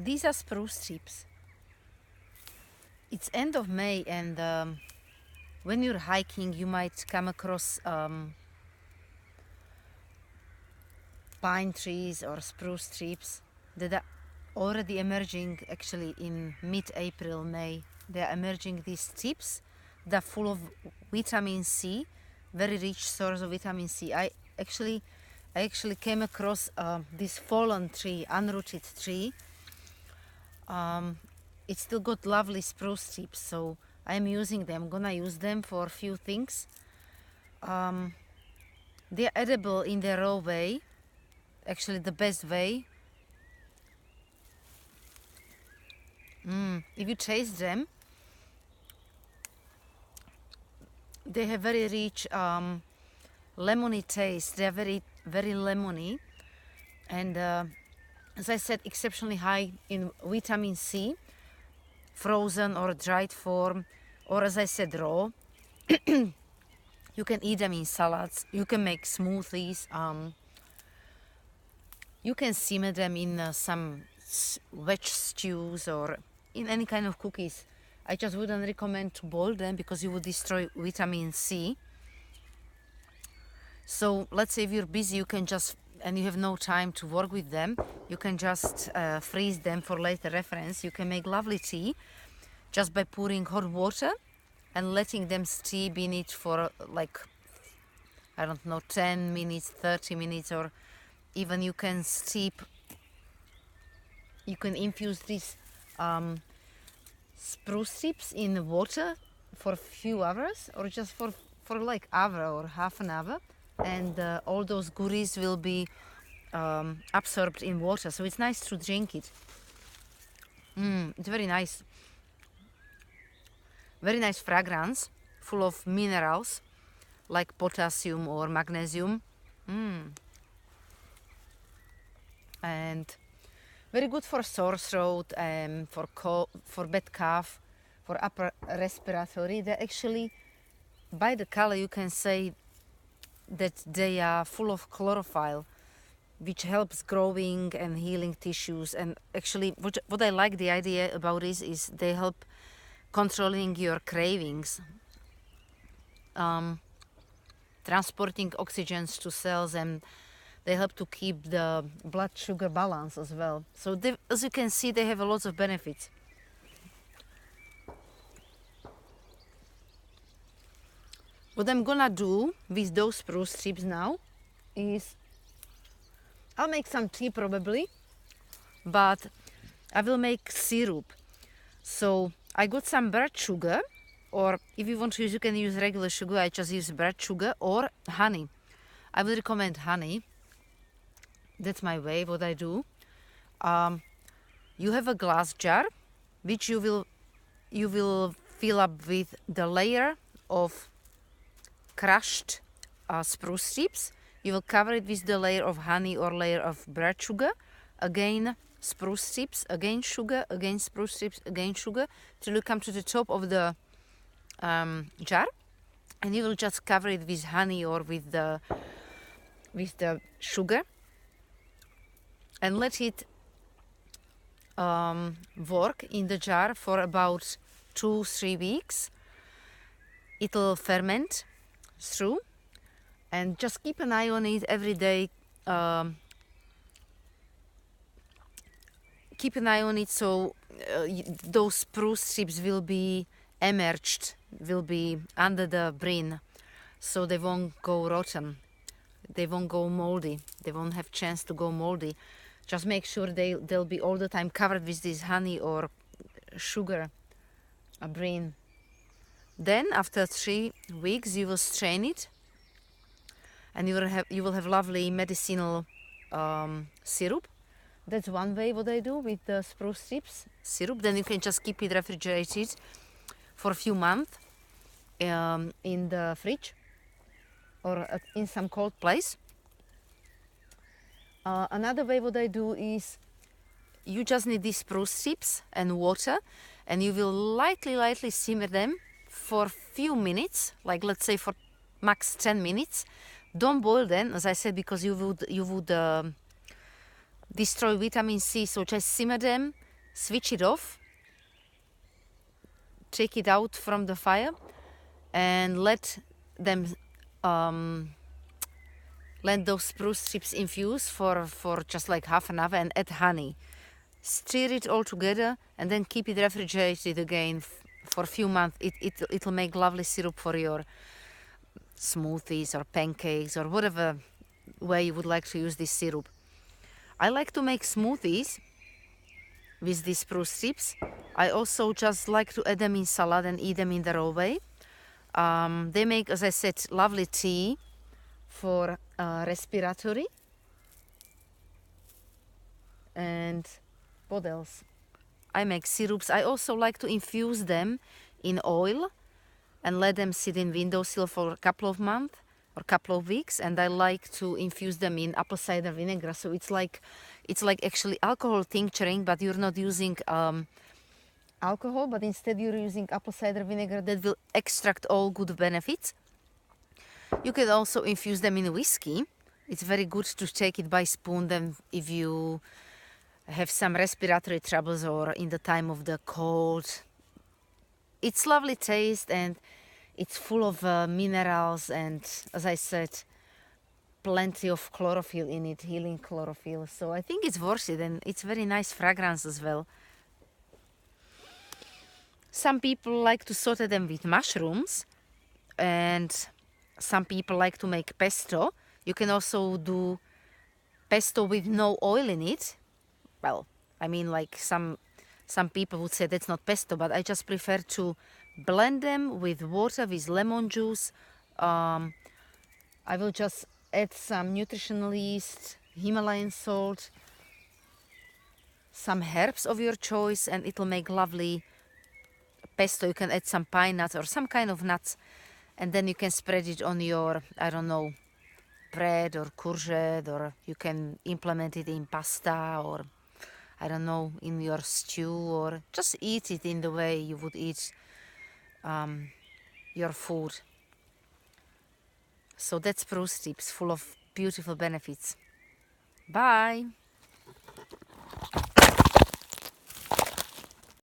These are spruce strips. It's end of May, and when you're hiking, you might come across pine trees or spruce strips that are already emerging. Actually, in mid-April, May, they are emerging, these strips that are full of vitamin C, very rich source of vitamin C. I actually came across this fallen tree, unrooted tree. It's still got lovely spruce strips, so I'm using them. I'm gonna use them for a few things. They're edible in their raw way, actually the best way. If you taste them, they have very rich lemony taste. They are very, very lemony, and as I said, exceptionally high in vitamin C, frozen or dried form, or as I said, raw. You can eat them in salads, you can make smoothies, you can simmer them in some veg stews or in any kind of cookies. I just wouldn't recommend to boil them because you would destroy vitamin C. So let's say if you're busy, you can just, and you have no time to work with them, you can just freeze them for later reference. You can make lovely tea just by pouring hot water and letting them steep in it for like, I don't know, 10 minutes, 30 minutes, or even you can steep, you can infuse these spruce strips in water for a few hours, or just for like hour or half an hour, and all those goodies will be absorbed in water, so it's nice to drink it. It's very nice fragrance, full of minerals like potassium or magnesium, and very good for sore throat, for bad cough, for upper respiratory. They actually, by the color, you can say that they are full of chlorophyll, which helps growing and healing tissues. And actually, what I like the idea about this is they help controlling your cravings, transporting oxygens to cells, and they help to keep the blood sugar balance as well. So as you can see, they have a lot of benefits. What I'm gonna do with those spruce strips now is I'll make some tea probably, but I will make syrup. So I got some bird sugar, or if you want to use, you can use regular sugar. I just use bird sugar or honey. I would recommend honey. That's my way, what I do. You have a glass jar, which you will fill up with the layer of crushed spruce strips. You will cover it with the layer of honey or layer of bird sugar. Again, spruce strips, again sugar, again spruce strips, again sugar, till you come to the top of the jar, and you will just cover it with honey or with the sugar, and let it work in the jar for about 2-3 weeks. It will ferment through, and just keep an eye on it every day. Keep an eye on it so those spruce strips will be emerged, will be under the brin, so they won't go rotten, they won't go moldy, they won't have chance to go moldy. Just make sure they'll be all the time covered with this honey or sugar brin. Then after 3 weeks you will strain it, and you will have lovely medicinal syrup. That's one way what I do with the spruce strips syrup. Then you can just keep it refrigerated for a few months in the fridge or in some cold place. Another way what I do is you just need these spruce strips and water, and you will lightly simmer them for a few minutes, like let's say for max 10 minutes. Don't boil them, as I said, because you would destroy vitamin C. So just simmer them switch it off, take it out from the fire, and let those spruce strips infuse for just like half an hour, and add honey. Stir it all together and then keep it refrigerated again for a few months. It'll make lovely syrup for your smoothies or pancakes or whatever way you would like to use this syrup. I like to make smoothies with these spruce strips. I also just like to add them in salad and eat them in the raw way. They make, as I said, lovely tea for respiratory. And what else? I make syrups. I also like to infuse them in oil and let them sit in windowsill for a couple of months or couple of weeks. And I like to infuse them in apple cider vinegar. So it's like actually alcohol tincturing, but you're not using alcohol, but instead you're using apple cider vinegar that will extract all good benefits. You can also infuse them in whiskey. It's very good to take it by spoon then if you have some respiratory troubles or in the time of the cold. It's lovely taste and it's full of minerals and, as I said, plenty of chlorophyll in it, healing chlorophyll. So I think it's worth it, and it's very nice fragrance as well. Some people like to saute them with mushrooms, and some people like to make pesto. You can also do pesto with no oil in it. Well, I mean, like some people would say that's not pesto, but I just prefer to blend them with water, with lemon juice. I will just add some nutritional yeast, Himalayan salt, some herbs of your choice, and it'll make lovely pesto. You can add some pine nuts or some kind of nuts, and then you can spread it on your, I don't know, bread or courgette, or you can implement it in pasta or, I don't know, in your stew, or just eat it in the way you would eat your food. So that's spruce strips, full of beautiful benefits. Bye!